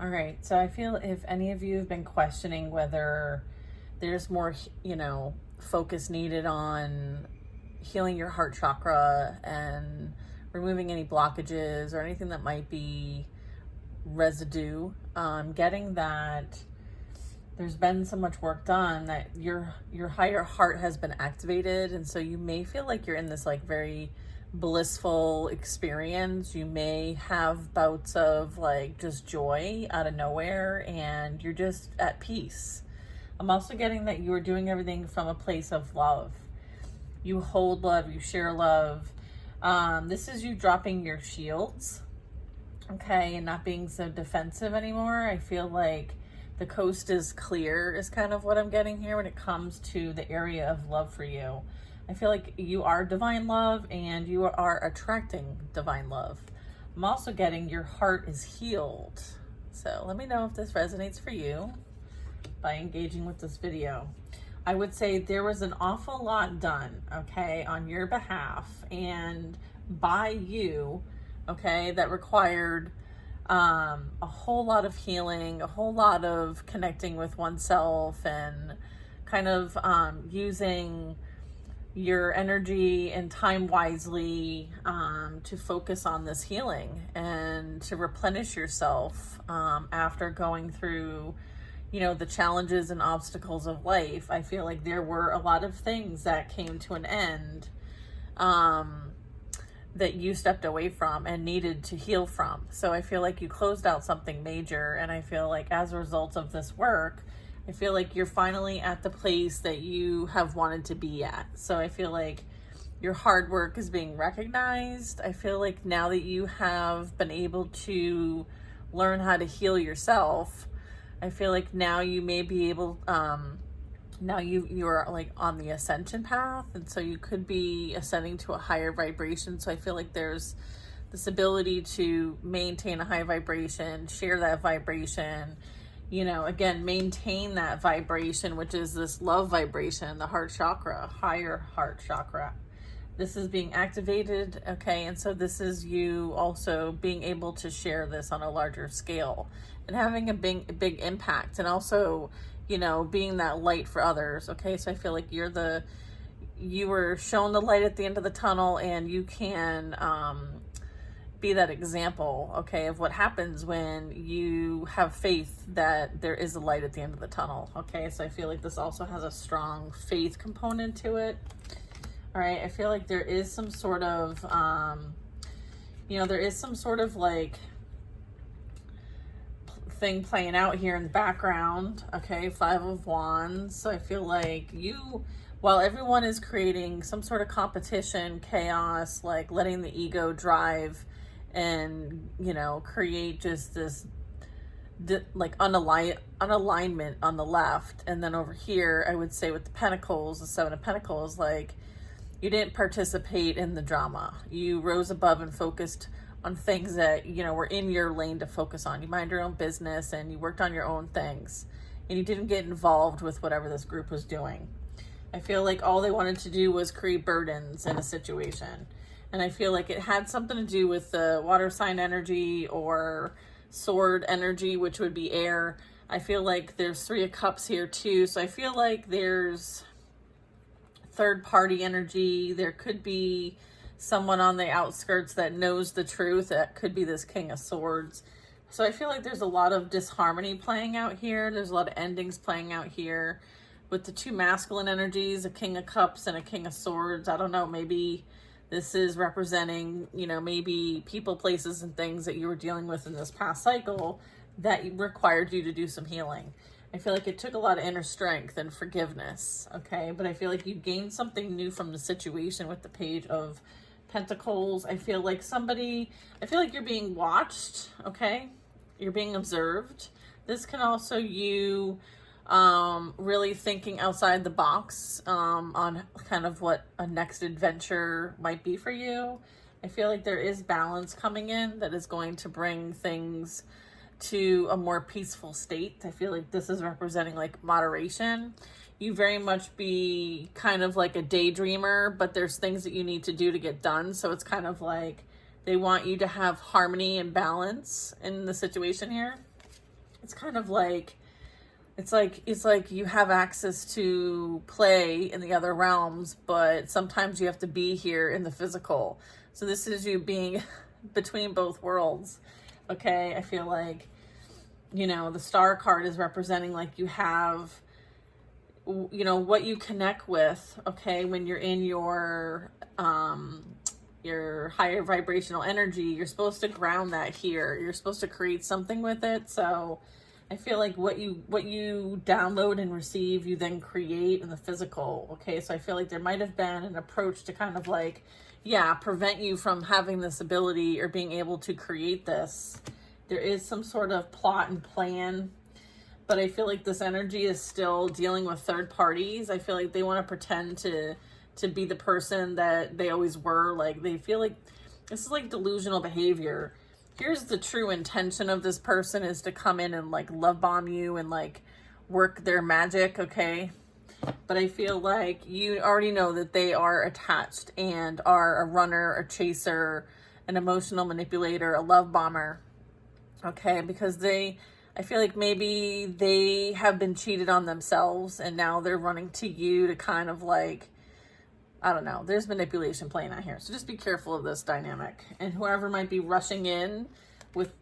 All right. So I feel if any of you have been questioning whether there's more, focus needed on healing your heart chakra and removing any blockages or anything that might be residue, getting that there's been so much work done that your higher heart has been activated, and so you may feel like you're in this like very blissful experience. You may have bouts of like just joy out of nowhere and you're just at peace. I'm also getting that you are doing everything from a place of love. You hold love, you share love. This is you dropping your shields, okay, and not being so defensive anymore. I feel like the coast is clear is kind of what I'm getting here when it comes to the area of love for you. I feel like you are divine love and you are attracting divine love. I'm also getting your heart is healed. So let me know if this resonates for you by engaging with this video. I would say there was an awful lot done, okay, on your behalf and by you, okay, that required a whole lot of healing, a whole lot of connecting with oneself and kind of using your energy and time wisely to focus on this healing and to replenish yourself after going through, the challenges and obstacles of life. I feel like there were a lot of things that came to an end that you stepped away from and needed to heal from. So I feel like you closed out something major, and I feel like as a result of this work, I feel like you're finally at the place that you have wanted to be at. So I feel like your hard work is being recognized. I feel like now that you have been able to learn how to heal yourself, I feel like now you may be able, now you're like on the ascension path. And so you could be ascending to a higher vibration. So I feel like there's this ability to maintain a high vibration, share that vibration, again, maintain that vibration, which is this love vibration, the heart chakra, higher heart chakra. This is being activated, okay? And so this is you also being able to share this on a larger scale and having a big impact, and also, being that light for others, okay? So I feel like you were shown the light at the end of the tunnel, and you can be that example, okay, of what happens when you have faith that there is a light at the end of the tunnel, okay? So I feel like this also has a strong faith component to it. All right, I feel like there is some sort of, there is some sort of like thing playing out here in the background, okay? 5 of Wands. So I feel like while everyone is creating some sort of competition, chaos, like letting the ego drive and, create just this like unalignment on the left. And then over here, I would say with the Pentacles, the 7 of Pentacles, like you didn't participate in the drama. You rose above and focused on things that, were in your lane to focus on. You mind your own business and you worked on your own things, and you didn't get involved with whatever this group was doing. I feel like all they wanted to do was create burdens in a situation. And I feel like it had something to do with the water sign energy or sword energy, which would be air. I feel like there's 3 of Cups here too. So I feel like there's third party energy. There could be someone on the outskirts that knows the truth. That could be this King of Swords. So I feel like there's a lot of disharmony playing out here. There's a lot of endings playing out here with the 2 masculine energies, a King of Cups and a King of Swords. I don't know, maybe this is representing, maybe people, places, and things that you were dealing with in this past cycle that required you to do some healing. I feel like it took a lot of inner strength and forgiveness, okay? But I feel like you gained something new from the situation with the Page of Pentacles. I feel like you're being watched, okay? You're being observed. This can also you really thinking outside the box on kind of what a next adventure might be for you. I feel like there is balance coming in that is going to bring things to a more peaceful state. I feel like this is representing like moderation. You very much be kind of like a daydreamer, but there's things that you need to do to get done. So it's kind of like they want you to have harmony and balance in the situation here. it's kind of like, it's like you have access to play in the other realms, but sometimes you have to be here in the physical. So this is you being between both worlds. Okay, I feel like, you know, the star card is representing like you have, you know, what you connect with, okay, when you're in your higher vibrational energy. You're supposed to ground that here. You're supposed to create something with it. So I feel like what you download and receive, you then create in the physical. Okay, so I feel like there might have been an approach to kind of like, yeah, prevent you from having this ability or being able to create this. There is some sort of plot and plan, but I feel like this energy is still dealing with third parties. I feel like they want to pretend to be the person that they always were. Like they feel like this is like delusional behavior. Here's the true intention of this person, is to come in and like love bomb you and like work their magic, okay? But I feel like you already know that they are attached and are a runner, a chaser, an emotional manipulator, a love bomber, okay? Because I feel like maybe they have been cheated on themselves and now they're running to you to kind of like, I don't know. There's manipulation playing out here. So just be careful of this dynamic. And whoever might be rushing in with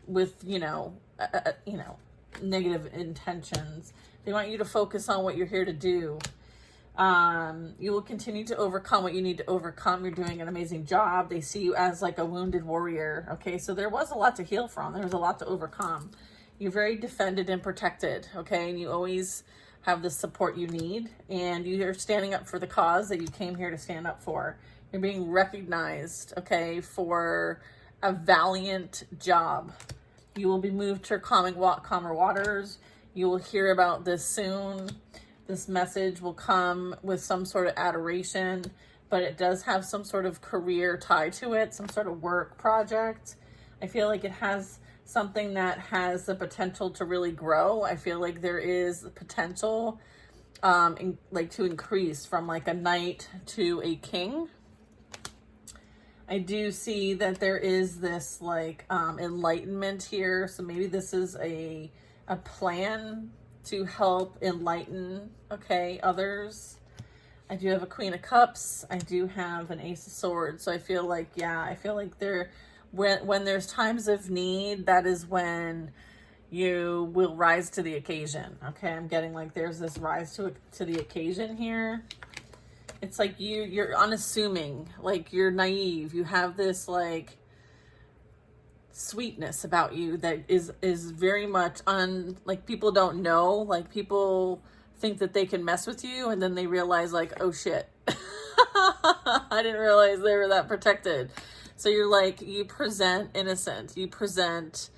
negative intentions, they want you to focus on what you're here to do. You will continue to overcome what you need to overcome. You're doing an amazing job. They see you as like a wounded warrior. Okay, so there was a lot to heal from. There was a lot to overcome. You're very defended and protected. Okay, and you always have the support you need, and you're standing up for the cause that you came here to stand up for. You're being recognized, okay, for a valiant job. You will be moved to calmer waters. You will hear about this soon. This message will come with some sort of adoration, but it does have some sort of career tie to it, some sort of work project. I feel like it has something that has the potential to really grow. I feel like there is the potential to increase from like a knight to a king. I do see that there is this like enlightenment here. So maybe this is a plan to help enlighten, okay, others. I do have a Queen of Cups. I do have an Ace of Swords. So I feel like, yeah, I feel like when there's times of need, that is when you will rise to the occasion. Okay, I'm getting like there's this rise to the occasion here. It's like you're unassuming, like you're naive. You have this like sweetness about you that is very much like people don't know. Like people think that they can mess with you, and then they realize like, oh shit, I didn't realize they were that protected. So you're like, you present innocent, you present,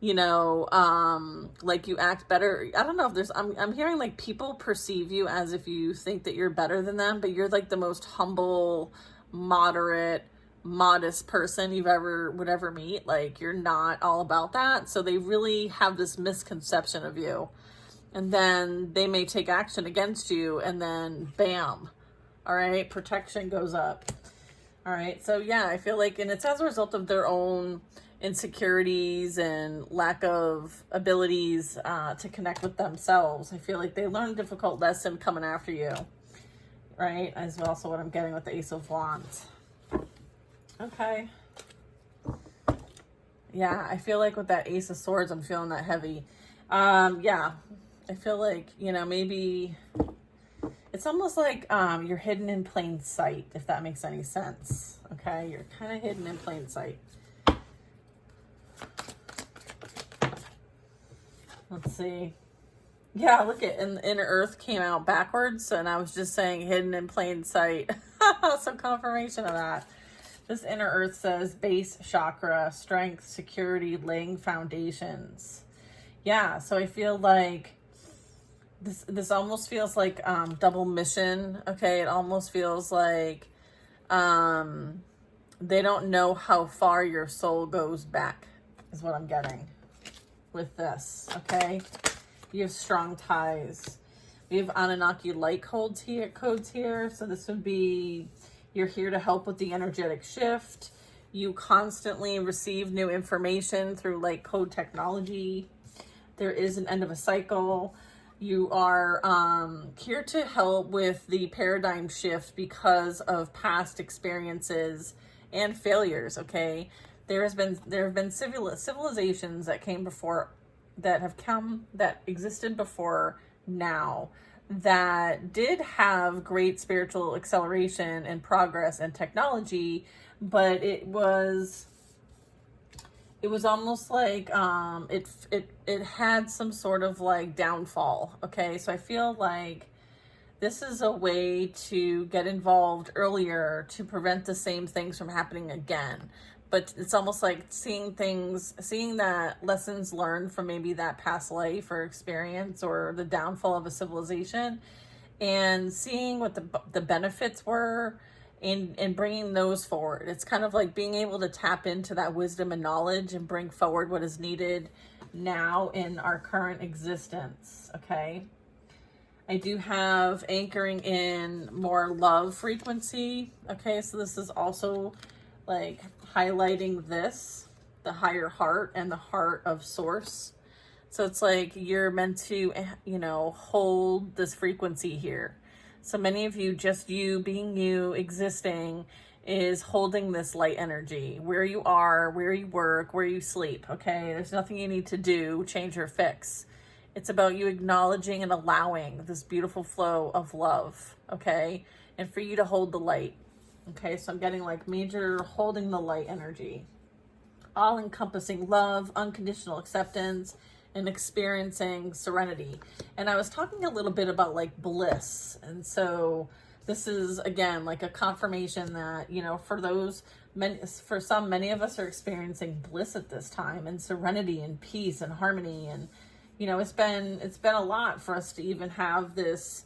like you act better. I don't know if there's, I'm hearing like people perceive you as if you think that you're better than them, but you're like the most humble, moderate, modest person would ever meet. Like you're not all about that. So they really have this misconception of you, and then they may take action against you, and then bam, all right, protection goes up. All right, so yeah, I feel like, and it's as a result of their own insecurities and lack of abilities to connect with themselves. I feel like they learned a difficult lesson coming after you, right? As well, so what I'm getting with the Ace of Wands. Okay. Yeah, I feel like with that Ace of Swords, I'm feeling that heavy. Yeah, I feel like, maybe it's almost like you're hidden in plain sight, if that makes any sense. Okay, you're kind of hidden in plain sight. Let's see. Yeah, look at, and Inner Earth came out backwards, and I was just saying hidden in plain sight. Some confirmation of that. This Inner Earth says base chakra, strength, security, laying foundations. Yeah, so I feel like this almost feels like double mission. Okay, it almost feels like they don't know how far your soul goes back, is what I'm getting with this. Okay, you have strong ties. We have Anunnaki light codes here. So this would be, you're here to help with the energetic shift. You constantly receive new information through light code technology. There is an end of a cycle. You are here to help with the paradigm shift because of past experiences and failures, okay? There have been civilizations that came before, that existed before now, that did have great spiritual acceleration and progress and technology, but it was almost like it had some sort of like downfall. Okay, so I feel like this is a way to get involved earlier to prevent the same things from happening again. But it's almost like seeing that lessons learned from maybe that past life or experience or the downfall of a civilization, and seeing what the benefits were, and bringing those forward. It's kind of like being able to tap into that wisdom and knowledge and bring forward what is needed now in our current existence, okay? I do have anchoring in more love frequency, okay? So this is also like highlighting the higher heart and the heart of source. So it's like you're meant to, hold this frequency here. So many of you, just you being you, existing, is holding this light energy where you are, where you work, where you sleep, okay? There's nothing you need to do, change or fix. It's about you acknowledging and allowing this beautiful flow of love, okay? And for you to hold the light, okay? So I'm getting like major holding the light energy. All-encompassing love, unconditional acceptance, and experiencing serenity. And I was talking a little bit about like bliss. And so this is again like a confirmation that, many of us are experiencing bliss at this time, and serenity and peace and harmony. And, it's been a lot for us to even have this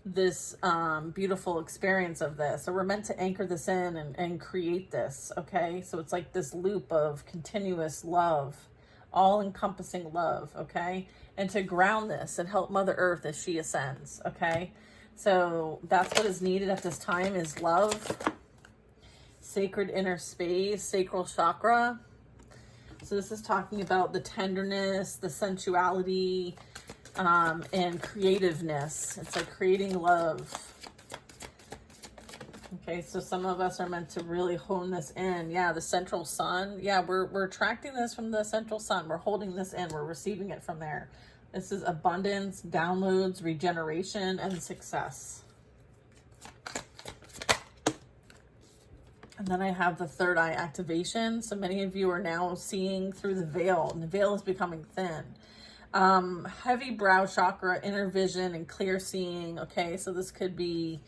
beautiful experience of this. So we're meant to anchor this in and create this. Okay. So it's like this loop of continuous love, all-encompassing love, okay? And to ground this and help Mother Earth as she ascends, okay? So that's what is needed at this time, is love, sacred inner space, sacral chakra. So this is talking about the tenderness, the sensuality, and creativeness. It's like creating love. Okay, so some of us are meant to really hone this in. Yeah, the central sun. Yeah, we're attracting this from the central sun. We're holding this in. We're receiving it from there. This is abundance, downloads, regeneration, and success. And then I have the third eye activation. So many of you are now seeing through the veil, and the veil is becoming thin. Heavy brow chakra, inner vision, and clear seeing. Okay, so this could be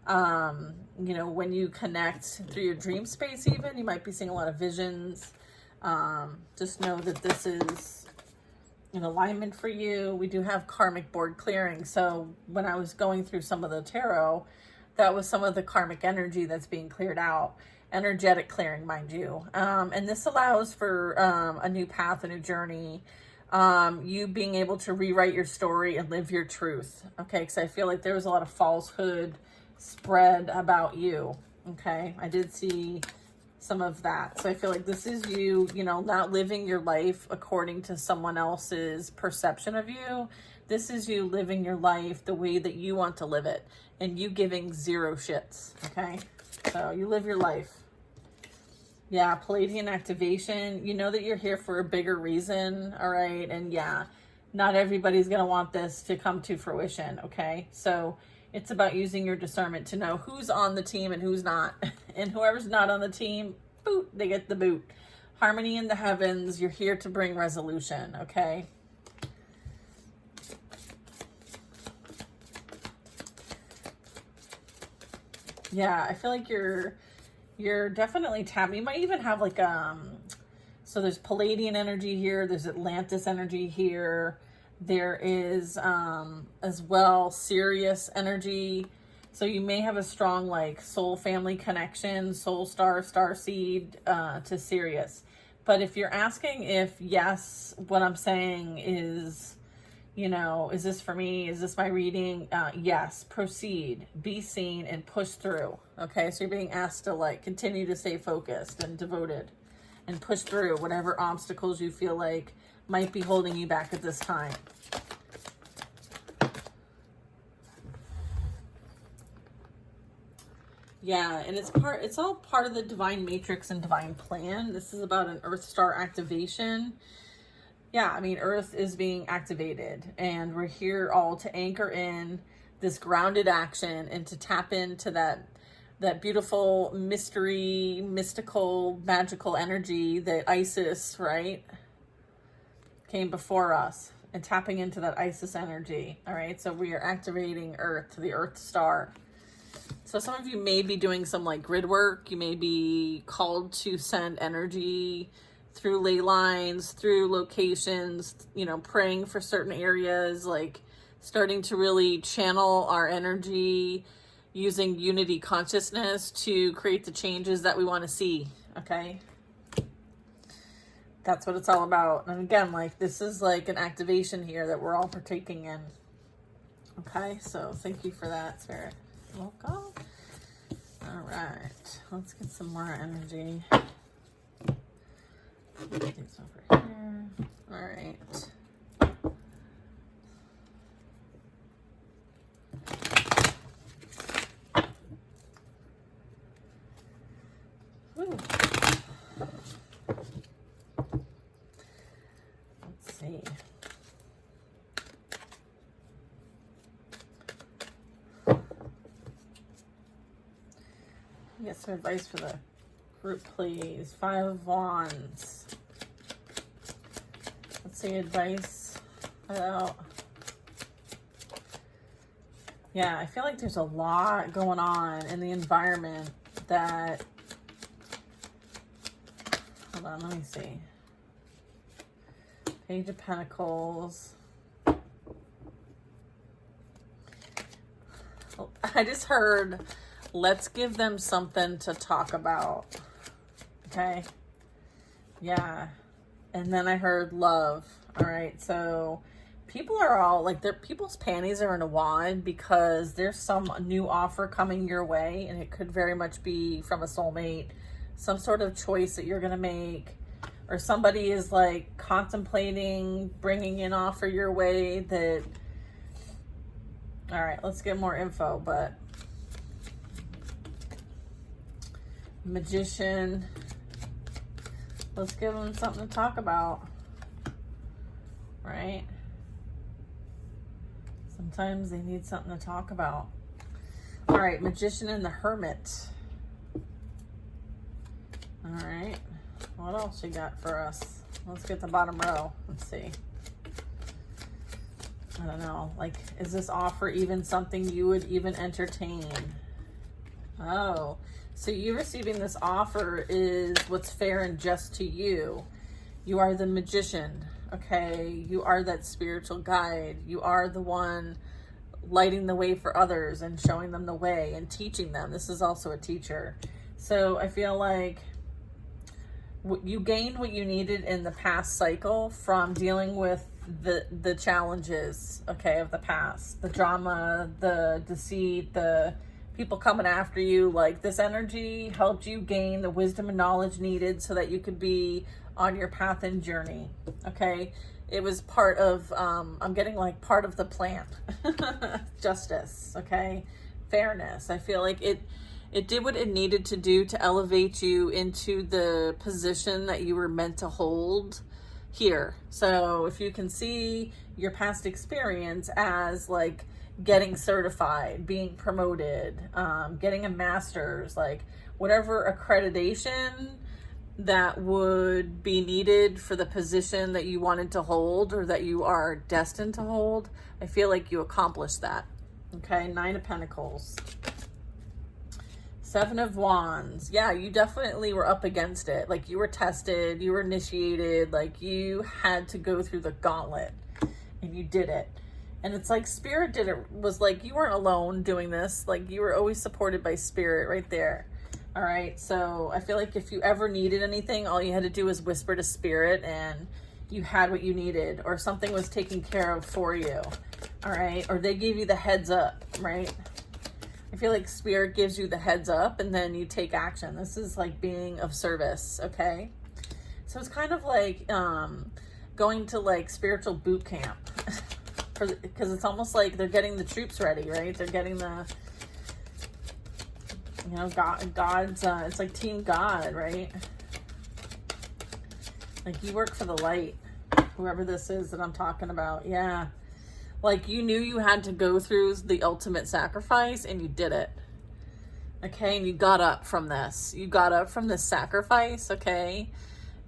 when you connect through your dream space, even you might be seeing a lot of visions. Just know that this is in alignment for you. We do have karmic board clearing. So when I was going through some of the tarot, that was some of the karmic energy that's being cleared out. Energetic clearing, mind you. And this allows for a new path, a new journey. You being able to rewrite your story and live your truth. Okay, because I feel like there was a lot of falsehood spread about you. Okay, I did see some of that. So I feel like this is you, not living your life according to someone else's perception of you. This is you living your life the way that you want to live it, and you giving zero shits. Okay, so you live your life. Yeah, Palladian activation. You know that you're here for a bigger reason, all right? And yeah, not everybody's going to want this to come to fruition, okay? So it's about using your discernment to know who's on the team and who's not. And whoever's not on the team, boot, they get the boot. Harmony in the heavens. You're here to bring resolution, okay? Yeah, I feel like you're definitely tapping. You might even have like so there's Palladian energy here, there's Atlantis energy here, there is as well Sirius energy. So you may have a strong like soul family connection, soul star seed to Sirius. But if you're asking if yes, what I'm saying is, is this for me? Is this my reading? Yes, proceed, be seen, and push through. Okay, so you're being asked to like continue to stay focused and devoted and push through whatever obstacles you feel like might be holding you back at this time. Yeah, and it's all part of the divine matrix and divine plan. This is about an Earth star activation. Yeah, I mean, Earth is being activated, and we're here all to anchor in this grounded action and to tap into that beautiful mystery, mystical, magical energy that Isis, right, came before us, and tapping into that Isis energy. All right, so we are activating Earth, the Earth star. So some of you may be doing some like grid work. You may be called to send energy through ley lines, through locations, you know, praying for certain areas, like starting to really channel our energy using unity consciousness to create the changes that we want to see. Okay. That's what it's all about. And again, like this is like an activation here that we're all partaking in. Okay. So thank you for that, Spirit. Welcome. All right, let's get some more energy. Put these over here. All right. Ooh. Let's see. Get some advice for the group, please. 5 of Wands. Let's see advice about... Yeah, I feel like there's a lot going on in the environment that... Hold on, let me see. Page of Pentacles. I just heard... Let's give them something to talk about. Okay. Yeah. And then I heard love. All right. So people are all like, people's panties are in a wad because there's some new offer coming your way, and it could very much be from a soulmate, some sort of choice that you're going to make, or somebody is like contemplating bringing an offer your way that, all right, let's get more info, but Magician. Let's give them something to talk about, right? Sometimes they need something to talk about. All right, Magician and the Hermit. All right, what else you got for us? Let's get the bottom row. Let's see. I don't know, like, is this offer even something you would even entertain? Oh, so you receiving this offer is what's fair and just to you. You are the magician, okay? You are that spiritual guide. You are the one lighting the way for others and showing them the way and teaching them. This is also a teacher. So I feel like you gained what you needed in the past cycle from dealing with the challenges, okay, of the past. The drama, the deceit, the people coming after you. Like, this energy helped you gain the wisdom and knowledge needed so that you could be on your path and journey. Okay. It was part of, I'm getting like part of the plan. Justice. Okay. Fairness. I feel like it did what it needed to do to elevate you into the position that you were meant to hold here. So if you can see your past experience as like getting certified, being promoted, getting a master's, like whatever accreditation that would be needed for the position that you wanted to hold or that you are destined to hold, I feel like you accomplished that. Okay, 9 of Pentacles. 7 of Wands. Yeah, you definitely were up against it. Like, you were tested, you were initiated, like you had to go through the gauntlet and you did it. And it's like Spirit did it, was like, you weren't alone doing this. Like, you were always supported by Spirit right there. All right. So I feel like if you ever needed anything, all you had to do was whisper to Spirit and you had what you needed, or something was taken care of for you. All right. Or they gave you the heads up, right? I feel like Spirit gives you the heads up and then you take action. This is like being of service. Okay. So it's kind of like, going to like spiritual boot camp. Because it's almost like they're getting the troops ready, right? They're getting the, you know, God's, it's like Team God, right? Like you work for the light, whoever this is that I'm talking about. Yeah. Like you knew you had to go through the ultimate sacrifice and you did it. Okay. And you got up from this. You got up from this sacrifice. Okay.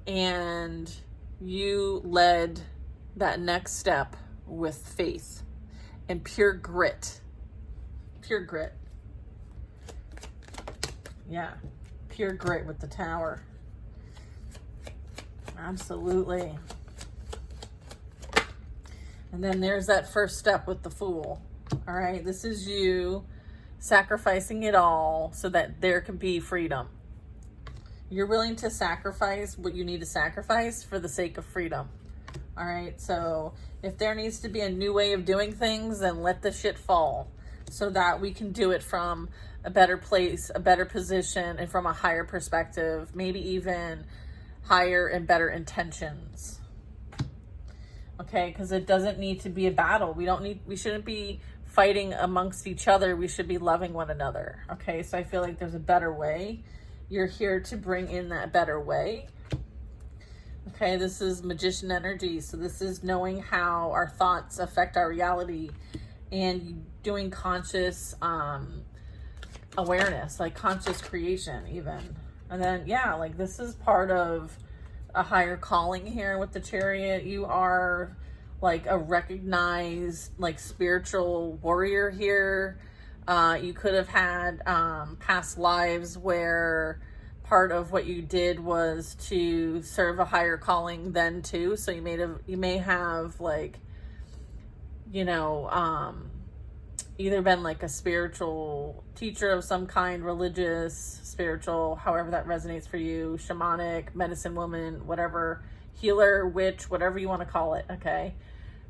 And you led that next step with faith and pure grit. Pure grit. Yeah. Pure grit with the Tower. Absolutely. And then there's that first step with the Fool. All right. This is you sacrificing it all so that there can be freedom. You're willing to sacrifice what you need to sacrifice for the sake of freedom. All right. So if there needs to be a new way of doing things, then let the shit fall so that we can do it from a better place, a better position, and from a higher perspective, maybe even higher and better intentions. Okay. Because it doesn't need to be a battle. We shouldn't be fighting amongst each other. We should be loving one another. Okay. So I feel like there's a better way. You're here to bring in that better way. Okay, this is Magician energy. So this is knowing how our thoughts affect our reality and doing conscious awareness, like conscious creation even. And then, yeah, like this is part of a higher calling here with the Chariot. You are like a recognized like spiritual warrior here. You could have had past lives where part of what you did was to serve a higher calling then too. So you may have like, you know, either been like a spiritual teacher of some kind, religious, spiritual, however that resonates for you, shamanic, medicine woman, whatever, healer, witch, whatever you want to call it. Okay.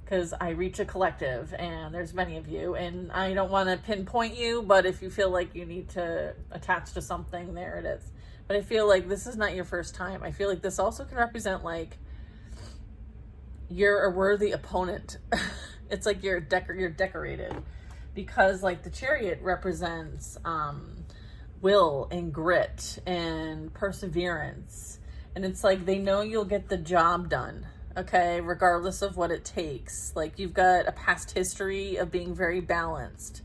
Because I reach a collective and there's many of you, and I don't want to pinpoint you, but if you feel like you need to attach to something, there it is. But I feel like this is not your first time. I feel like this also can represent like you're a worthy opponent. It's like you're decorated, because like the Chariot represents will and grit and perseverance, and it's like they know you'll get the job done. Okay, regardless of what it takes. Like you've got a past history of being very balanced,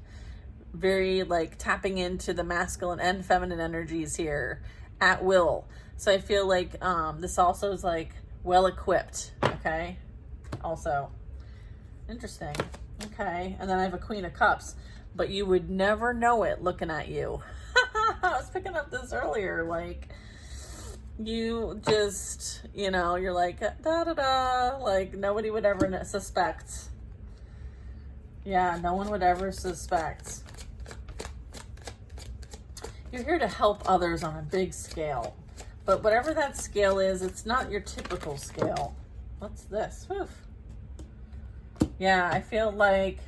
very like tapping into the masculine and feminine energies here at will. So I feel like this also is like well equipped. Okay, also interesting. Okay, and then I have a Queen of Cups, but you would never know it looking at you. I was picking up this earlier, like you just, you know, you're like da-da-da, like nobody would ever suspect. Yeah, no one would ever suspect. You're here to help others on a big scale, but whatever that scale is, it's not your typical scale. What's this? Oof. Yeah, I feel like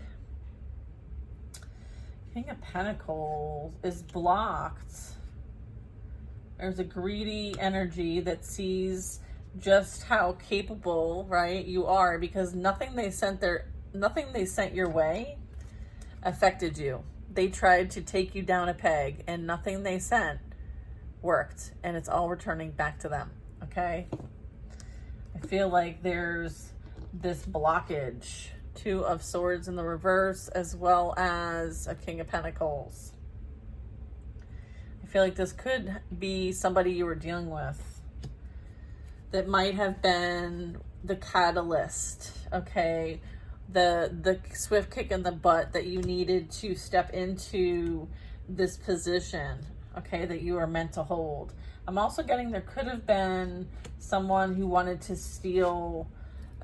King of Pentacles is blocked. There's a greedy energy that sees just how capable, right, you are, because nothing they sent your way affected you. They tried to take you down a peg, and nothing they sent worked, and it's all returning back to them. Okay? I feel like there's this blockage. Two of Swords in the reverse, as well as a King of Pentacles. I feel like this could be somebody you were dealing with that might have been the catalyst, okay? The swift kick in the butt that you needed to step into this position, okay, that you are meant to hold. I'm also getting there could have been someone who wanted to steal,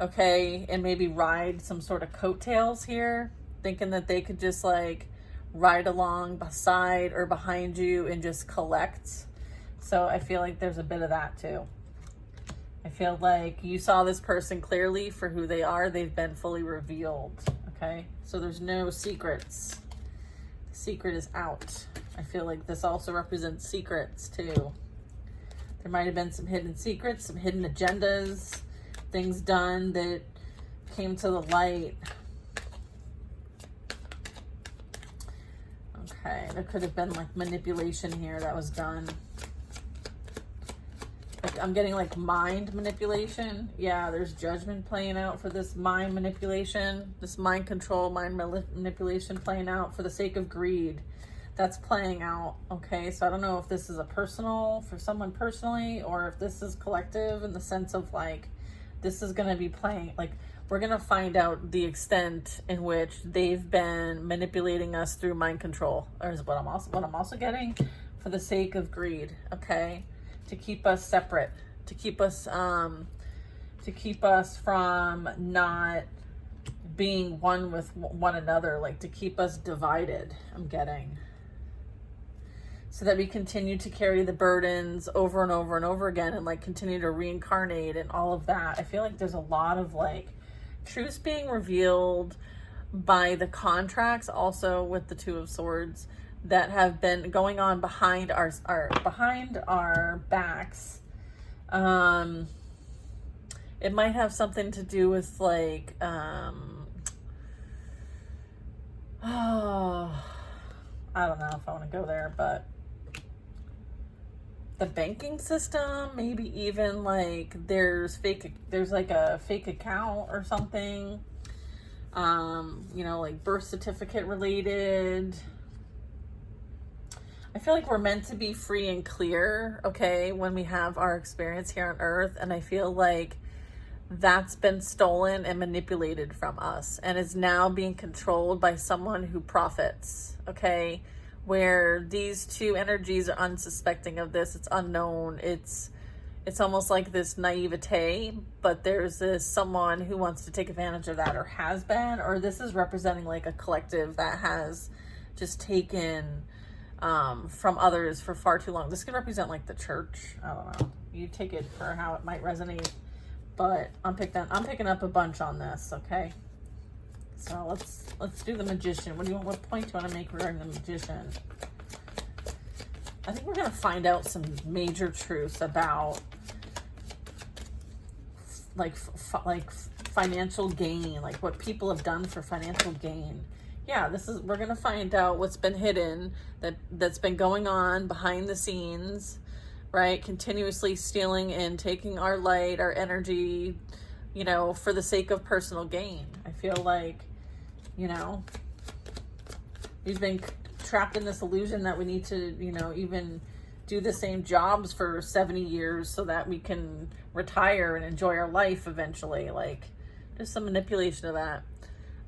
okay, and maybe ride some sort of coattails here, thinking that they could just like ride along beside or behind you and just collect. So I feel like there's a bit of that too. I feel like you saw this person clearly for who they are. They've been fully revealed. Okay. So there's no secrets. The secret is out. I feel like this also represents secrets too. There might have been some hidden secrets, some hidden agendas. things done that came to the light. Okay, there could have been like manipulation here that was done. Like, I'm getting like mind manipulation. Yeah, there's judgment playing out for this mind manipulation, this mind control, mind manipulation playing out for the sake of greed. That's playing out. Okay, so I don't know if this is a personal for someone personally, or if this is collective in the sense of like, this is going to be playing, like, we're going to find out the extent in which they've been manipulating us through mind control, or is what I'm also getting, for the sake of greed. Okay, to keep us separate, to keep us from not being one with one another, like to keep us divided, I'm getting. So that we continue to carry the burdens over and over and over again, and like continue to reincarnate and all of that. I feel like there's a lot of like truths being revealed by the contracts, also with the Two of Swords, that have been going on behind our backs. It might have something to do with like I don't know if I want to go there, but the banking system, maybe even like there's like a fake account or something, you know, like birth certificate related. I feel like we're meant to be free and clear, okay, when we have our experience here on Earth, and I feel like that's been stolen and manipulated from us and is now being controlled by someone who profits, okay? Where these two energies are unsuspecting of this. It's unknown. It's almost like this naivete, but there's this someone who wants to take advantage of that, or has been, or this is representing like a collective that has just taken from others for far too long. This could represent like the church. I don't know. You take it for how it might resonate, but I'm picking up a bunch on this, okay? So let's do the Magician. What point do you want to make regarding the Magician? I think we're going to find out some major truths about like financial gain, like what people have done for financial gain. Yeah, we're going to find out what's been hidden, that's been going on behind the scenes, right? Continuously stealing and taking our light, our energy, you know, for the sake of personal gain. I feel like, you know, we've been trapped in this illusion that we need to, you know, even do the same jobs for 70 years so that we can retire and enjoy our life eventually. Like, there's some manipulation of that.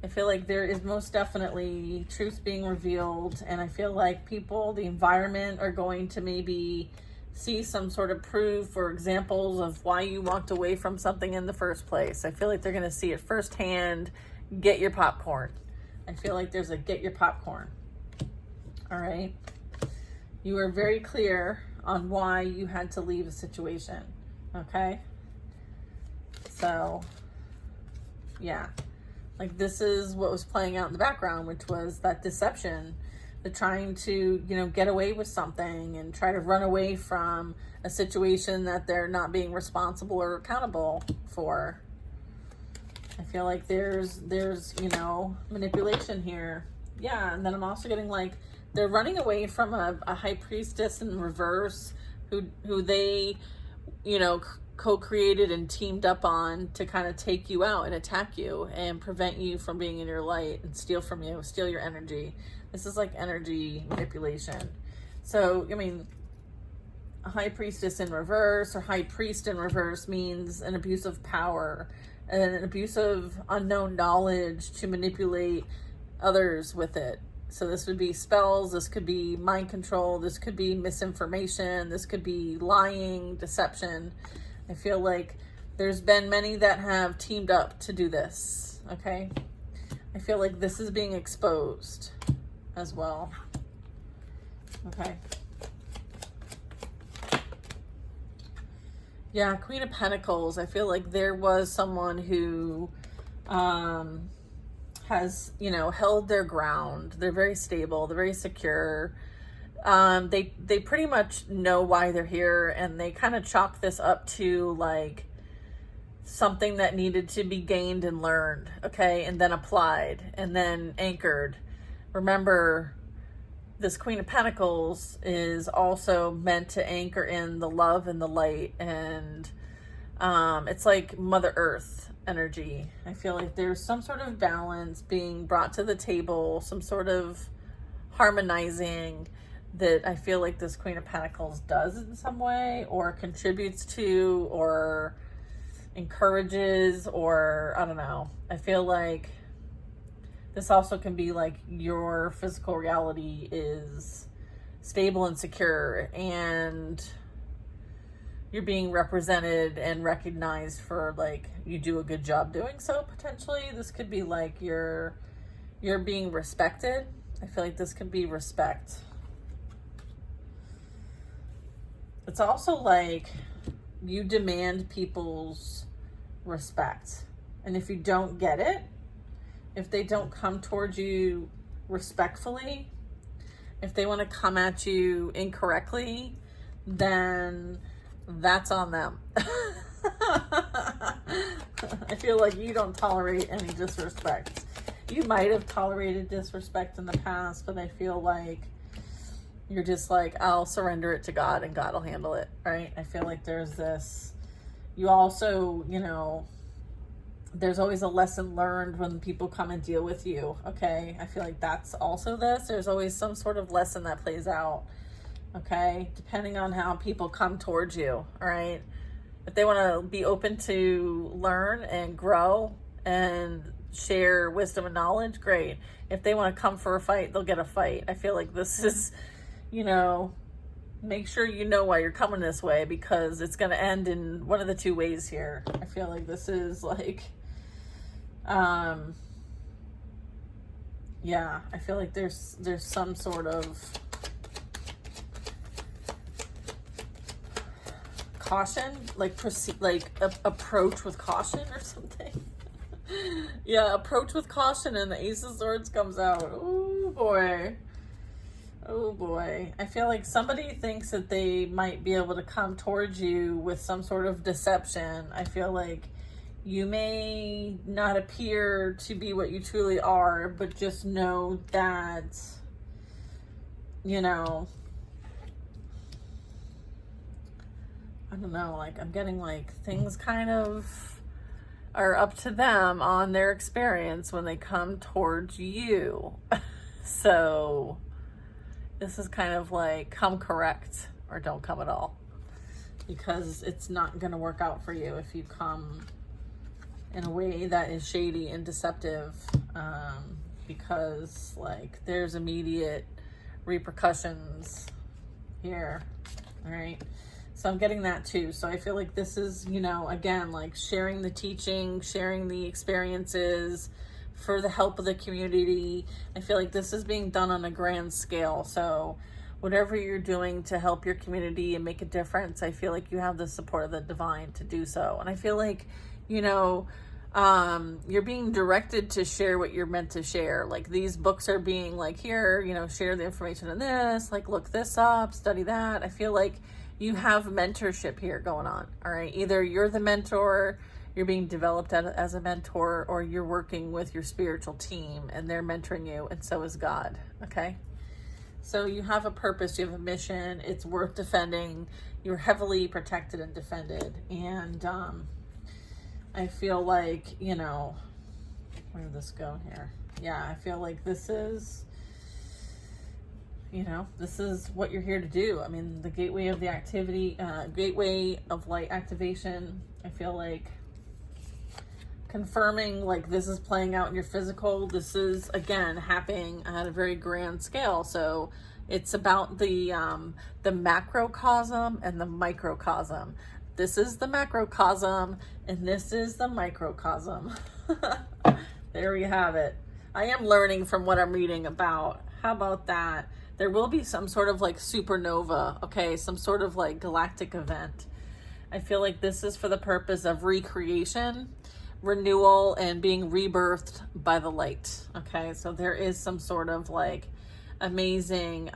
I feel like there is most definitely truth being revealed, and I feel like people, the environment, are going to maybe see some sort of proof or examples of why you walked away from something in the first place. I feel like they're going to see it firsthand. Get your popcorn. I feel like there's a get your popcorn. All right. You were very clear on why you had to leave a situation. Okay. So, yeah. Like, this is what was playing out in the background, which was that deception, the trying to, you know, get away with something and try to run away from a situation that they're not being responsible or accountable for. I feel like there's, you know, manipulation here. Yeah, and then I'm also getting like, they're running away from a high priestess in reverse who they, you know, co-created and teamed up on to kind of take you out and attack you and prevent you from being in your light and steal from you, steal your energy. This is like energy manipulation. So, I mean, a high priestess in reverse or high priest in reverse means an abuse of power and an abuse of unknown knowledge to manipulate others with it. So this would be spells, this could be mind control, this could be misinformation, this could be lying, deception. I feel like there's been many that have teamed up to do this, okay? I feel like this is being exposed as well, okay? Yeah, Queen of Pentacles. I feel like there was someone who has, you know, held their ground. They're very stable. They're very secure. They pretty much know why they're here, and they kind of chalk this up to like something that needed to be gained and learned, okay, and then applied and then anchored. Remember, this Queen of Pentacles is also meant to anchor in the love and the light, and it's like Mother Earth energy. I feel like there's some sort of balance being brought to the table, some sort of harmonizing that I feel like this Queen of Pentacles does in some way, or contributes to, or encourages, or I don't know. I feel like this also can be like your physical reality is stable and secure, and you're being represented and recognized for, like, you do a good job doing so. Potentially this could be like you're being respected. I feel like this could be respect. It's also like you demand people's respect, and if you don't get it, if they don't come towards you respectfully, if they want to come at you incorrectly, then that's on them. I feel like you don't tolerate any disrespect. You might have tolerated disrespect in the past, but I feel like you're just like, I'll surrender it to God and God will handle it, right? I feel like there's this, you also, you know, there's always a lesson learned when people come and deal with you, okay? I feel like that's also this. There's always some sort of lesson that plays out, okay? Depending on how people come towards you, all right? If they want to be open to learn and grow and share wisdom and knowledge, great. If they want to come for a fight, they'll get a fight. I feel like this is, you know, make sure you know why you're coming this way, because it's going to end in one of the two ways here. I feel like this is like, yeah, I feel like there's some sort of caution, like approach with caution or something. Yeah, approach with caution, and the Ace of Swords comes out. Oh boy. Oh boy. I feel like somebody thinks that they might be able to come towards you with some sort of deception. I feel like you may not appear to be what you truly are, but just know that, you know, I don't know, like I'm getting like things kind of are up to them on their experience when they come towards you. So this is kind of like come correct or don't come at all, because it's not going to work out for you if you come in a way that is shady and deceptive, because like there's immediate repercussions here. All right. So I'm getting that too. So I feel like this is, you know, again, like sharing the teaching, sharing the experiences for the help of the community. I feel like this is being done on a grand scale. So whatever you're doing to help your community and make a difference, I feel like you have the support of the divine to do so. And I feel like, you know, you're being directed to share what you're meant to share. Like these books are being like, here, you know, share the information in this, like look this up, study that. I feel like you have mentorship here going on. All right. Either you're the mentor, you're being developed as a mentor, or you're working with your spiritual team and they're mentoring you, and so is God. Okay. So you have a purpose, you have a mission, it's worth defending. You're heavily protected and defended. And I feel like, you know, where did this go here? Yeah, I feel like this is, you know, this is what you're here to do. I mean, the gateway of the activity, gateway of light activation, I feel like confirming like this is playing out in your physical. This is again happening at a very grand scale. So it's about the macrocosm and the microcosm. This is the macrocosm and this is the microcosm. There we have it. I am learning from what I'm reading about. How about that? There will be some sort of like supernova, okay? Some sort of like galactic event. I feel like this is for the purpose of recreation, renewal, and being rebirthed by the light, okay? So there is some sort of like amazing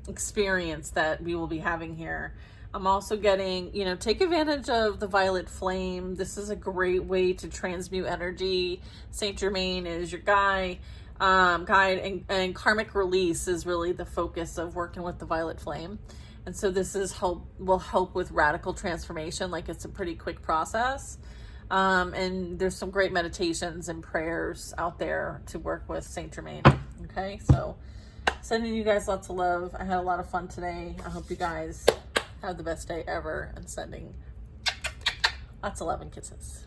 experience that we will be having here. I'm also getting, you know, take advantage of the violet flame. This is a great way to transmute energy. Saint Germain is your guide, and karmic release is really the focus of working with the violet flame. And so this is will help with radical transformation. Like, it's a pretty quick process. And there's some great meditations and prayers out there to work with Saint Germain. Okay, so sending you guys lots of love. I had a lot of fun today. I hope you guys have the best day ever, and sending lots of love and kisses.